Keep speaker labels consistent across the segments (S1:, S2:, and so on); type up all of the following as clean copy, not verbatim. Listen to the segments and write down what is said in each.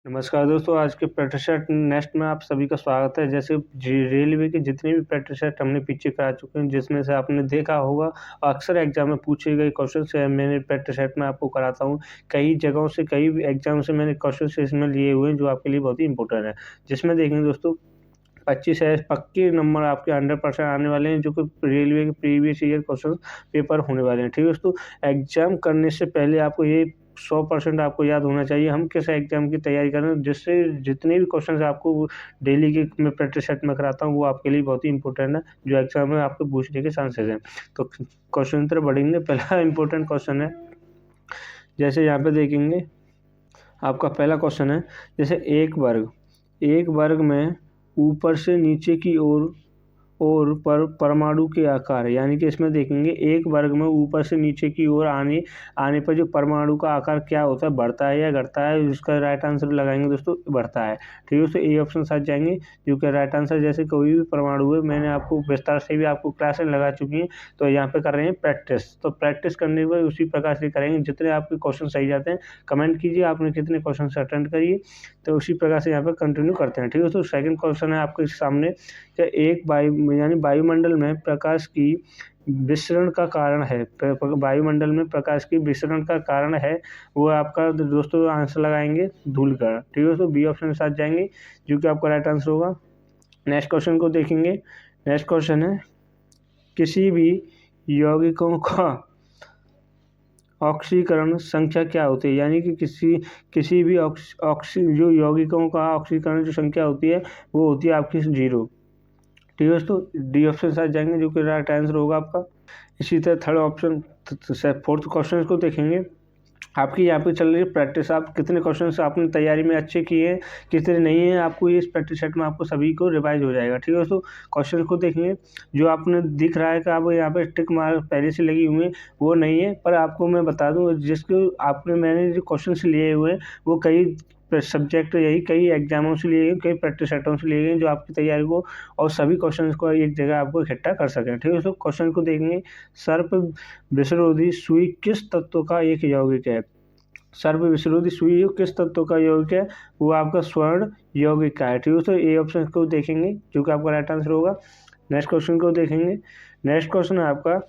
S1: नमस्कार दोस्तों, आज के प्रैक्टिस नेक्स्ट में आप सभी का स्वागत है। जैसे रेलवे के जितने भी प्रैक्टिस हमने पीछे करा चुके हैं, जिसमें से आपने देखा होगा अक्सर एग्जाम में पूछे गए क्वेश्चन से मैंने प्रैक्टिस में आपको कराता हूँ। कई जगहों से कई एग्जाम से मैंने क्वेश्चन इसमें लिए हुए हैं जो आपके लिए बहुत ही इंपॉर्टेंट है। जिसमें देखेंगे दोस्तों 25 है पक्के नंबर आपके 100% आने वाले हैं, जो कि रेलवे के प्रीवियस ईयर क्वेश्चन पेपर होने वाले हैं। ठीक है दोस्तों, एग्जाम करने से पहले आपको ये 100% आपको याद होना चाहिए हम किस एग्जाम की तैयारी कर रहे हैं, जिससे जितने भी क्वेश्चन आपको डेली के मैं प्रैक्टिस सेट में कराता हूँ वो आपके लिए बहुत ही इंपॉर्टेंट है, जो एग्जाम में आपको पूछने के चांसेस हैं। तो क्वेश्चन तरफ बढ़ेंगे। पहला इंपॉर्टेंट क्वेश्चन है, जैसे यहाँ पे देखेंगे आपका पहला क्वेश्चन है, जैसे एक वर्ग में ऊपर से नीचे की ओर पर परमाणु के आकार, यानी कि इसमें देखेंगे एक वर्ग में ऊपर से नीचे की ओर आने पर जो परमाणु का आकार क्या होता है, बढ़ता है या घटता है। इसका राइट आंसर लगाएंगे दोस्तों, बढ़ता है। ठीक है दोस्तों, ए ऑप्शन साथ जाएंगे जो कि राइट आंसर। जैसे कोई भी परमाणु है, मैंने आपको विस्तार से भी आपको क्लासेस लगा चुकी हैं, तो यहाँ पे कर रहे हैं प्रैक्टिस। तो प्रैक्टिस करने पर उसी प्रकार से करेंगे। जितने आपके क्वेश्चन सही जाते हैं कमेंट कीजिए आपने कितने क्वेश्चन अटेंड करिए, तो उसी प्रकार से यहाँ पर कंटिन्यू करते हैं। ठीक है दोस्तों, सेकंड क्वेश्चन है आपके सामने, एक वायुमंडल में प्रकाश की विसरण का कारण है। वायुमंडल में प्रकाश की विसरण का कारण है, वो आपका दोस्तों आंसर लगाएंगे धूलिकण। ठीक है दोस्तों, बी ऑप्शन के साथ जाएंगे जो कि आपका राइट आंसर होगा। नेक्स्ट क्वेश्चन को देखेंगे। नेक्स्ट क्वेश्चन है, किसी भी यौगिकों का ऑक्सीकरण संख्या क्या होती है, यानी कि किसी भी जो यौगिकों का ऑक्सीकरण जो संख्या होती है वो होती है आपकी 0। ठीक है दोस्तों, डी ऑप्शन साथ जाएंगे जो कि राइट आंसर होगा आपका। इसी तरह थर्ड ऑप्शन फोर्थ क्वेश्चन को देखेंगे। आपकी यहाँ पे चल रही है प्रैक्टिस, आप कितने क्वेश्चन आपने तैयारी में अच्छे किए हैं कितने नहीं है, आपको ये इस प्रैक्टिस सेट में आपको सभी को रिवाइज हो जाएगा। ठीक है दोस्तों, क्वेश्चन को देखेंगे। जो आपने दिख रहा है कि आप यहाँ पे टिक मार्क पहले से लगी हुई है वो नहीं है, पर आपको मैं बता दूँ जिसको मैंने जो क्वेश्चन लिए हुए हैं वो कई सब्जेक्ट यही कई एग्जामों से लिए गए, कई प्रैक्टिस सेटों से लिए गए, जो आपकी तैयारी को और सभी क्वेश्चंस को एक जगह आपको इकट्ठा कर सकें। ठीक है दोस्तों, क्वेश्चन को देखेंगे। सर्प विसरोधी सुई किस तत्व का एक यौगिक है। सर्प विसरोधी सुई किस तत्व का यौगिक है, वो आपका स्वर्ण यौगिक का है। ठीक है दोस्तों, ए ऑप्शन को देखेंगे जो कि आपका राइट आंसर होगा। नेक्स्ट क्वेश्चन को देखेंगे। नेक्स्ट क्वेश्चन है आपका,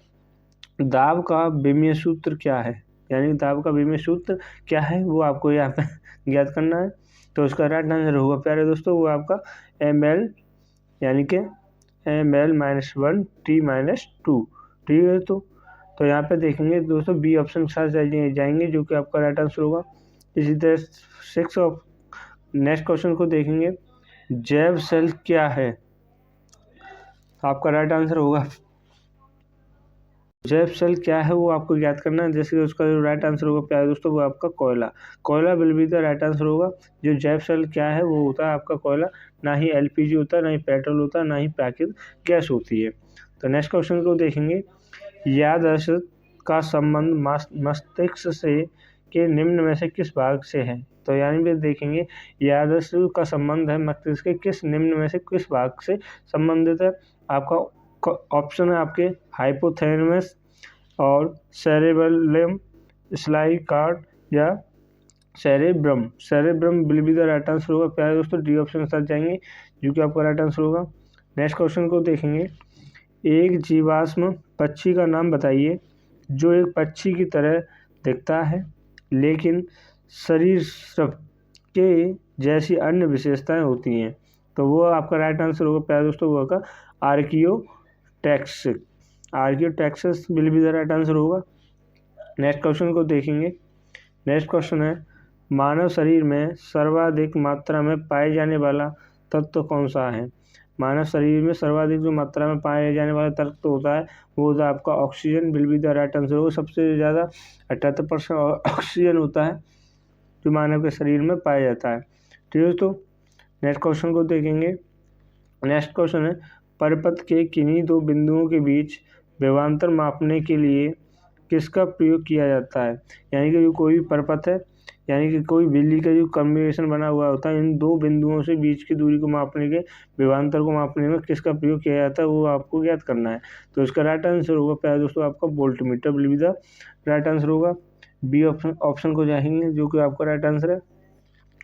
S1: दाब का विमीय सूत्र क्या है, यानी दाब का विमीय सूत्र क्या है वो आपको यहाँ पे ज्ञात करना है। तो उसका राइट आंसर होगा प्यारे दोस्तों वो आपका ml, यानी कि ml-1 T-2। ठीक है तो यहाँ पे देखेंगे दोस्तों बी ऑप्शन के साथ जाएंगे जो कि आपका राइट आंसर होगा। इसी तरह नेक्स्ट क्वेश्चन को देखेंगे। जैव सेल क्या है, आपका राइट आंसर होगा जैव सेल क्या है वो आपको याद करना है। जैसे उसका जो राइट आंसर होगा प्यारे दोस्तों वो आपका कोयला will be the right answer होगा। जो जैव सेल क्या है वो होता है आपका कोयला, ना ही एलपीजी होता है, ना ही पेट्रोल होता है, ना ही प्राकृतिक गैस होती है। तो नेक्स्ट क्वेश्चन को देखेंगे। याददाश्त का संबंध मस्तिष्क से के निम्न में से किस भाग से है। तो यानी भी देखेंगे याददाश्त का संबंध है मस्तिष्क के किस निम्न में से किस भाग से संबंधित है। आपका ऑप्शन है आपके हाइपोथैलेमस और सेरेबेलम, स्पाइनल कॉर्ड या cerebrum will be the right answer होगा प्यारे दोस्तों। डी ऑप्शन के साथ जाएंगे जो कि आपका राइट आंसर होगा। नेक्स्ट क्वेश्चन को देखेंगे। एक जीवाश्म पक्षी का नाम बताइए जो एक पक्षी की तरह दिखता है लेकिन शरीर के जैसी अन्य विशेषताएं होती हैं। तो वो आपका राइट आंसर होगा प्यारे दोस्तों वो होगा आर्कियोटैक्सिस will be the right answer होगा। नेक्स्ट क्वेश्चन को देखेंगे। नेक्स्ट क्वेश्चन है, मानव शरीर में सर्वाधिक मात्रा में पाए जाने वाला तत्व कौन सा है। मानव शरीर में सर्वाधिक जो मात्रा में पाए जाने वाला तत्व होता है वो होता है आपका oxygen will be the right answer होगा। सबसे ज़्यादा 78% ऑक्सीजन होता है जो मानव के शरीर में पाया जाता है। ठीक है तो नेक्स्ट क्वेश्चन को देखेंगे। नेक्स्ट क्वेश्चन है, परिपथ के किन्हीं दो बिंदुओं के बीच विभवांतर मापने के लिए किसका प्रयोग किया जाता है। यानी कि जो कोई भी परिपथ है, यानी कि कोई बिजली का जो कम्बिनेशन बना हुआ होता है, इन दो बिंदुओं से बीच की दूरी को मापने के विभवांतर को मापने में किसका प्रयोग किया जाता है वो आपको ज्ञात करना है। तो इसका राइट आंसर होगा प्यारे दोस्तों आपका voltmeter will be the right answer होगा। बी ऑप्शन को जाएंगे जो कि आपका राइट आंसर है।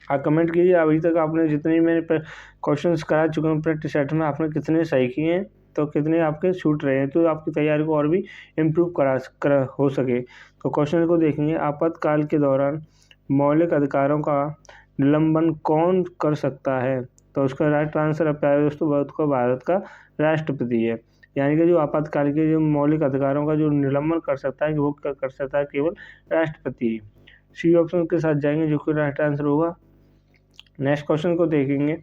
S1: आप कमेंट कीजिए अभी तक आपने जितने मैंने क्वेश्चंस करा चुका हूँ प्रैक्टिस सेट में, आपने कितने सही किए हैं, तो कितने आपके छूट रहे हैं, तो आपकी तैयारी को और भी इम्प्रूव करा हो सके। तो क्वेश्चन को देखेंगे, आपातकाल के दौरान मौलिक अधिकारों का निलंबन कौन कर सकता है? तो उसका राइट आंसर है प्यारे दोस्तों, भारत का राष्ट्रपति है। यानी कि जो आपातकाल के जो मौलिक अधिकारों का जो निलंबन कर सकता है, वो कर सकता है केवल राष्ट्रपति। सी ऑप्शन के साथ जाएंगे, जो कि राइट आंसर होगा। नेक्स्ट क्वेश्चन को देखेंगे,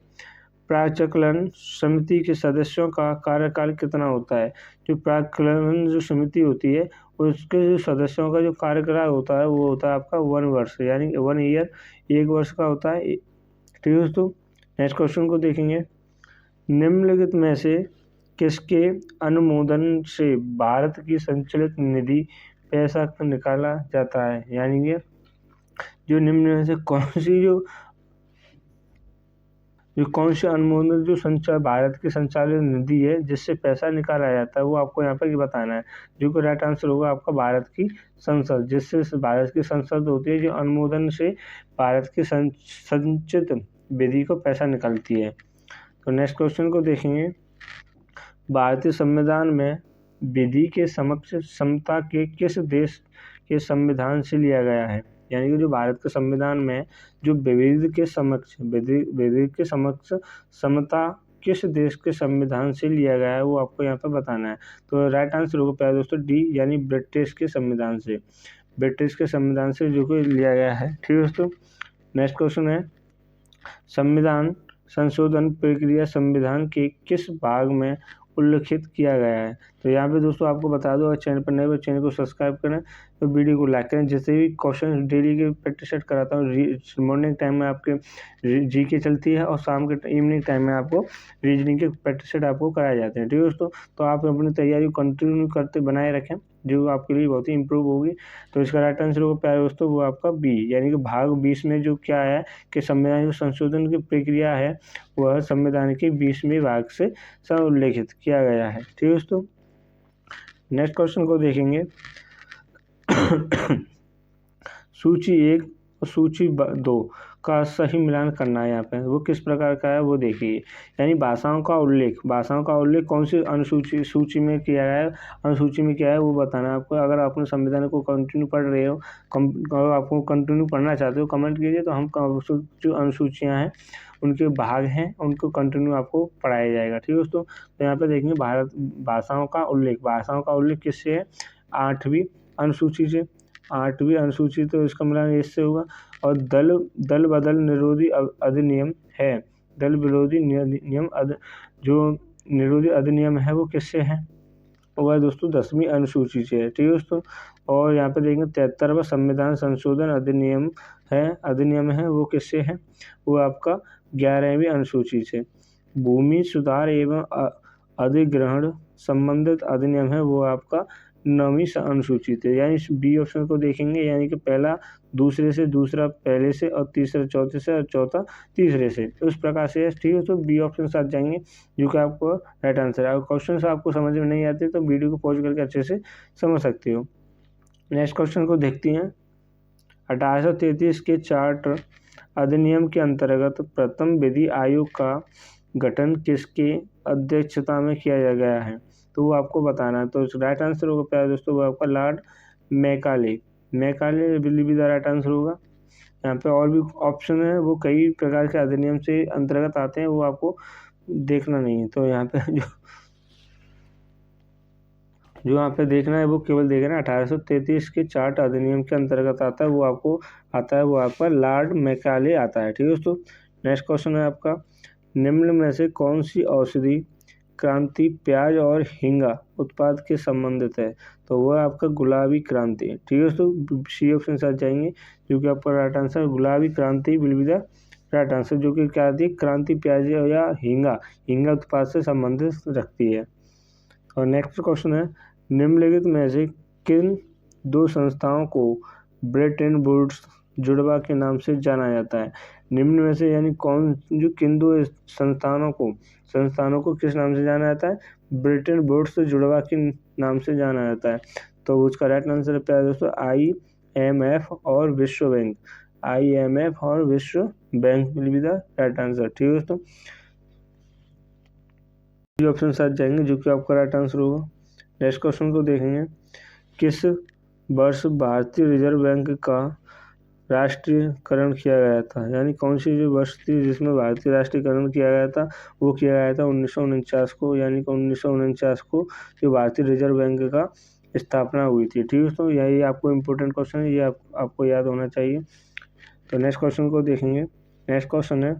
S1: प्राक्कलन समिति के सदस्यों का कार्यकाल कितना होता है? जो प्राक्कलन जो समिति होती है उसके जो सदस्यों का जो कार्यकाल होता है वो होता है आपका 1 वर्ष, यानी 1 ईयर, 1 वर्ष का होता है। ठीक है दोस्तों, नेक्स्ट क्वेश्चन को देखेंगे, निम्नलिखित में से किसके अनुमोदन से भारत की संचालित निधि पैसा निकाला जाता है? यानी कि जो निम्न में से कौन सी अनुमोदन जो भारत की संचालित निधि है जिससे पैसा निकाला जाता है, वो आपको यहाँ पर बताना है। जो कि राइट आंसर होगा आपका भारत की संसद, जिससे भारत की संसद होती है जो अनुमोदन से भारत की संचित विधि को पैसा निकालती है। तो नेक्स्ट क्वेश्चन को देखेंगे, भारतीय संविधान में विधि के समक्ष समता के किस देश के संविधान से लिया गया है? यानी कि जो भारत के संविधान में जो विधि के समक्ष समता किस देश के संविधान से लिया गया है, वो आपको यहाँ पर बताना है। तो राइट आंसर होगा प्यारे दोस्तों डी, यानी ब्रिटिश के संविधान से, ब्रिटिश के संविधान से जो कि लिया गया है। ठीक है दोस्तों, नेक्स्ट क्वेश्चन है, संविधान संशोधन प्रक्रिया संविधान के किस भाग में उल्लिखित किया गया है? तो यहाँ पे दोस्तों आपको बता दो, अगर चैनल पर नए हो चैनल को सब्सक्राइब करें, तो वीडियो को लाइक करें। जैसे भी क्वेश्चन डेली के प्रैक्टिस सेट कराता हूँ, मॉर्निंग टाइम में आपके जीके चलती है और शाम के इवनिंग टाइम में आपको रीजनिंग के प्रैक्टिस सेट आपको कराए जाते हैं। ठीक है दोस्तों, तो आप अपनी तैयारी को कंटिन्यू करते बनाए रखें, जो आपके लिए बहुत ही इंप्रूव होगी। तो इसका राइट आंसर होगा प्यारे दोस्तों वो आपका बी, यानी कि भाग 20 में जो क्या है कि संविधान संशोधन की प्रक्रिया है वह संविधान के 20वें भाग से उल्लेखित किया गया है। ठीक है दोस्तों, नेक्स्ट क्वेश्चन को देखेंगे, सूची 1 और सूची 2 का सही मिलान करना है। यहाँ पे वो किस प्रकार का है वो देखिए, यानी भाषाओं का उल्लेख कौन सी सूची में किया गया है, अनुसूची में क्या है वो बताना है आपको। अगर आपने संविधान को कंटिन्यू पढ़ रहे हो, अगर आपको कंटिन्यू पढ़ना चाहते हो कमेंट कीजिए, तो हम जो अनुसूचियाँ हैं उनके भाग हैं उनको कंटिन्यू आपको पढ़ाया जाएगा। ठीक है दोस्तों, तो यहाँ पे देखेंगे भाषाओं का उल्लेख किससे है? 8वीं अनुसूची से, 8वीं अनुसूची, तो इसका मिलान इससे होगा। और दल बदल निरोधी अधिनियम है, दल विरोधी नियम जो निरोधी अधिनियम है वो किससे है? वह दोस्तों 10वीं अनुसूची से है। ठीक है दोस्तों, और यहाँ पे देखेंगे 73वां संविधान संशोधन अधिनियम है वो किससे है? वो आपका 11वीं अनुसूची से। भूमि सुधार एवं अधिग्रहण संबंधित अधिनियम है वो आपका 9वीं अनुसूची से। यानी बी ऑप्शन को देखेंगे, यानी कि पहला दूसरे से, दूसरा पहले से, और तीसरा चौथे से, और चौथा तीसरे से, तो उस प्रकार से। ठीक है, तो बी ऑप्शन साथ जाएंगे जो कि आपको राइट आंसर है। अगर क्वेश्चन आपको समझ में नहीं आते तो वीडियो को पॉज करके अच्छे से समझ सकते हो। नेक्स्ट क्वेश्चन को देखते हैं, 1833 के चार्टर अधिनियम के अंतर्गत प्रथम विधि आयोग का गठन किसके अध्यक्षता में किया गया है? तो वो आपको बताना है। तो राइट आंसर होगा प्यारे दोस्तों वो आपका Lord Macaulay will be the right answer होगा। यहाँ पे और भी ऑप्शन है, वो कई प्रकार के अधिनियम से अंतर्गत आते हैं, वो आपको देखना नहीं है। तो यहाँ पे जो यहाँ पे देखना है वो केवल देखना है 1833 के चार्ट अधिनियम के अंतर्गत आता है, वो आपका लॉर्ड मैकाले आता है। ठीक है दोस्तों, नेक्स्ट क्वेश्चन है आपका, निम्न में से कौन सी औषधि क्रांति प्याज और हींगा उत्पाद के संबंधित है? तो वह आपका गुलाबी क्रांति। ठीक है दोस्तों, सी ऑप्शन साथ जाएंगे जो कि आपका राइट आंसर गुलाबी क्रांति will be the right answer, जो कि क्या आती है? क्रांति प्याज या हींगा उत्पाद से संबंधित रखती है। और नेक्स्ट क्वेश्चन है, निम्नलिखित में से किन 2 संस्थाओं को ब्रेटन वुड्स जुड़वा के नाम से जाना जाता है? निम्न में से यानी किन 2 संस्थानों को किस नाम से जाना जाता है? ब्रेटन वुड्स जुड़वा के नाम से जाना जाता है। तो उसका राइट आंसर है प्यारे दोस्तों IMF और विश्व bank. Bank will be the right answer. ठीक है दोस्तों, ये ऑप्शन साथ जाएंगे जो कि आपका राइट आंसर होगा। नेक्स्ट क्वेश्चन को देखेंगे, किस वर्ष भारतीय रिजर्व बैंक का राष्ट्रीयकरण किया गया था, यानी कौन सी जो वर्ष थी जिसमें भारतीय राष्ट्रीयकरण किया गया था, वो किया गया था 1949 को, यानी कि 1949 को जो भारतीय रिजर्व बैंक का स्थापना हुई थी। ठीक है दोस्तों, यही आपको इम्पोर्टेंट क्वेश्चन है, ये आपको याद होना चाहिए। तो नेक्स्ट क्वेश्चन को देखेंगे। नेक्स्ट क्वेश्चन है,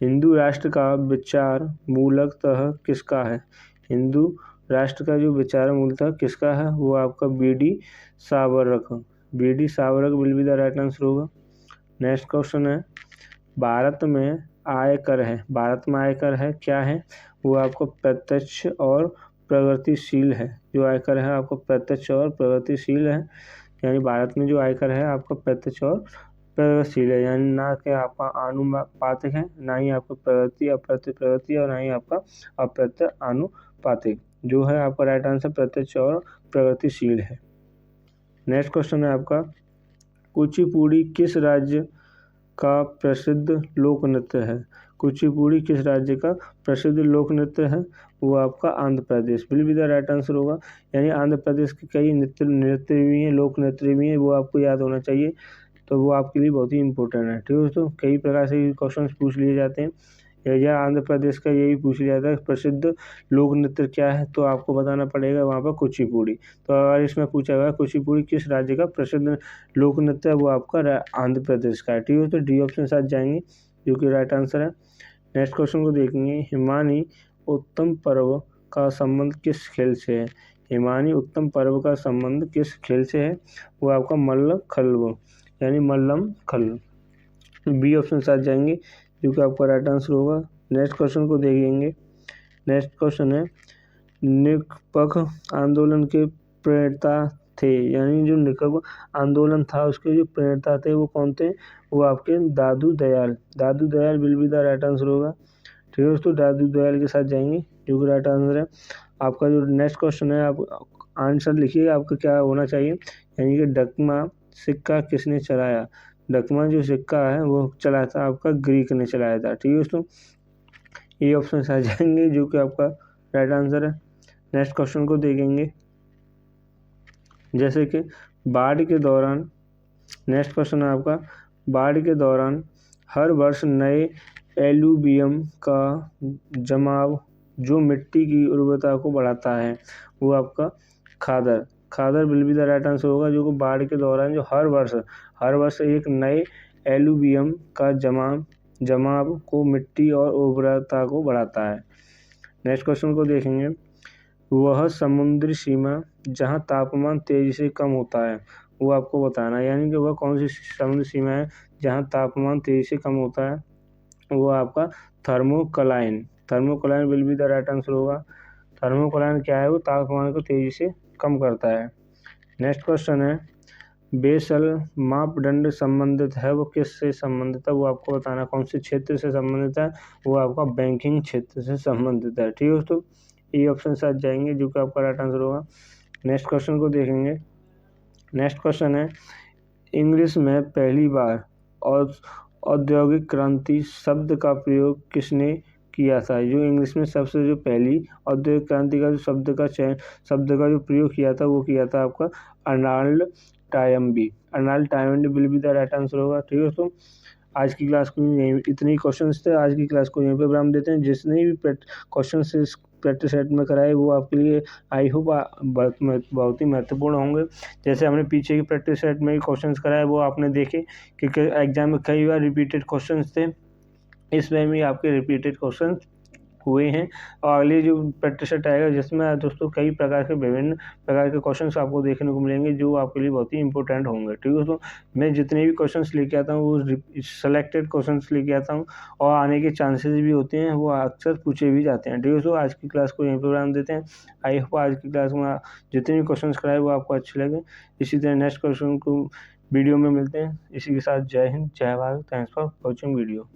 S1: हिंदू राष्ट्र का विचार मूलतः किसका है। हिंदू राष्ट्र का जो विचार मूलतः किसका है, वो आपका BD. Savarkar, BD. Savarkar will be the right answer होगा। नेक्स्ट क्वेश्चन है, भारत में आयकर है, भारत में आयकर है क्या है, वो आपको प्रत्यक्ष और प्रगतिशील है। जो आयकर है आपको प्रत्यक्ष और प्रगतिशील है, यानी भारत में जो आयकर है आपका प्रत्यक्ष और प्रगतिशील है, यानी ना कि आपका आनुपातिक है, ना ही आपका प्रगति अप्रत्यक्ष प्रगति, और ना ही आपका अप्रत्यक्ष आनुपातिक। जो है आपका राइट आंसर प्रत्यक्ष और प्रगतिशील है। नेक्स्ट क्वेश्चन है आपका, कुचिपुड़ी किस राज्य का प्रसिद्ध लोक नृत्य है। कुचिपुड़ी किस राज्य का प्रसिद्ध लोक नृत्य है, वो आपका Andhra Pradesh will be the right answer होगा। यानी आंध्र प्रदेश के कई नृत्य भी हैं, लोक नृत्य भी हैं, वो आपको याद होना चाहिए, तो वो आपके लिए बहुत ही इंपॉर्टेंट है। ठीक है दोस्तों, कई प्रकार से क्वेश्चन पूछ लिए जाते हैं, या आंध्र प्रदेश का यही पूछ लिया जाता है प्रसिद्ध लोक नृत्य क्या है, तो आपको बताना पड़ेगा वहाँ पर कुचिपुड़ी। तो अगर इसमें पूछा गया कुचिपुड़ी किस राज्य का प्रसिद्ध लोक नृत्य है, वो आपका आंध्र प्रदेश का है। ठीक है, तो डी ऑप्शन साथ जाएंगे जो कि राइट आंसर है। नेक्स्ट क्वेश्चन को देखेंगे, हिमानी उत्तम पर्व का संबंध किस खेल से है। हिमानी उत्तम पर्व का संबंध किस खेल से है, वो आपका मल्ल खल्व, यानी मल्लम खल्व, बी ऑप्शन साथ जाएंगे जो कि आपका राइट आंसर होगा। नेक्स्ट क्वेश्चन को देखेंगे। नेक्स्ट क्वेश्चन है, निष्पक्ष आंदोलन के प्रणेता थे, यानी जो निष्पक्ष आंदोलन था उसके जो प्रणेता थे वो कौन थे, वो आपके Dadu Dayal, Dadu Dayal will be the right answer होगा। ठीक है दोस्तों, दादू दयाल के साथ जाएंगे जो कि राइट आंसर है। आपका जो नेक्स्ट क्वेश्चन है, आप आंसर लिखिए आपका क्या होना चाहिए, यानी कि डकमा सिक्का किसने चलाया। डकमा जो सिक्का है वो चलाया था आपका ग्रीक ने चलाया था। ठीक है दोस्तों, ये ऑप्शन आ जाएंगे जो कि आपका राइट आंसर है। नेक्स्ट क्वेश्चन को देखेंगे, जैसे कि बाढ़ के दौरान, नेक्स्ट क्वेश्चन है आपका, बाढ़ के दौरान हर वर्ष नए एलुवियम का जमाव जो मिट्टी की उर्वरता को बढ़ाता है, वो आपका khadar, khadar will be the right answer होगा। जो कि बाढ़ के दौरान जो हर वर्ष एक नए एलुवियम का जमाव को मिट्टी और उर्वरता को बढ़ाता है। नेक्स्ट क्वेश्चन को देखेंगे, वह समुद्री सीमा जहां तापमान तेजी से कम होता है, वो आपको बताना है, यानी कि वह कौन सी समुद्री सीमा है जहां तापमान तेजी से कम होता है, वो आपका thermocline, thermocline will be the right answer होगा। थर्मोक्लाइन क्या है, वो तापमान को तेजी से कम करता है। नेक्स्ट क्वेश्चन है, बेसल मापदंड संबंधित है, वो किससे संबंधित है, वो आपको बताना कौन से क्षेत्र से संबंधित है, वो आपका बैंकिंग क्षेत्र से संबंधित है। ठीक है दोस्तों, ये ऑप्शन साथ जाएंगे जो कि आपका राइट आंसर होगा। नेक्स्ट क्वेश्चन को देखेंगे। नेक्स्ट क्वेश्चन है, इंग्लिश में पहली बार और औद्योगिक क्रांति शब्द का प्रयोग किसने किया था। जो इंग्लिश में सबसे जो पहली औद्योगिक क्रांति का जो शब्द का जो प्रयोग किया था, वो किया था आपका Arnold Toynbee, Arnold Toynbee will be the right answer होगा। ठीक है दोस्तों, आज की क्लास को यहीं इतने ही क्वेश्चंस थे, आज की क्लास को यहीं पे विराम देते हैं। जितने भी क्वेश्चन इस प्रैक्टिस सेट में कराए वो आपके लिए आई होप बहुत ही महत्वपूर्ण होंगे। जैसे हमने पीछे की प्रैक्टिस सेट में क्वेश्चंस कराए वो आपने देखे कि एग्जाम में कई बार रिपीटेड क्वेश्चंस थे, इसमें भी आपके रिपीटेड क्वेश्चन हुए हैं। और अगली जो प्रैक्टिस सेट आएगा जिसमें दोस्तों कई प्रकार के विभिन्न प्रकार के क्वेश्चंस आपको देखने को मिलेंगे जो आपके लिए बहुत ही इंपॉर्टेंट होंगे। ठीक है दोस्तों, मैं जितने भी क्वेश्चंस लेके आता हूँ वो सेलेक्टेड क्वेश्चंस लेके आता हूँ और आने के चांसेस भी होते हैं, वो अक्सर पूछे भी जाते हैं। ठीक है दोस्तों, आज की क्लास को यहीं पर विराम देते हैं। आई होप आज की क्लास में जितने भी क्वेश्चन कराए वो आपको अच्छे लगे। इसी तरह नेक्स्ट क्वेश्चन को वीडियो में मिलते हैं। इसी के साथ जय हिंद, जय Bharat, thanks for watching video.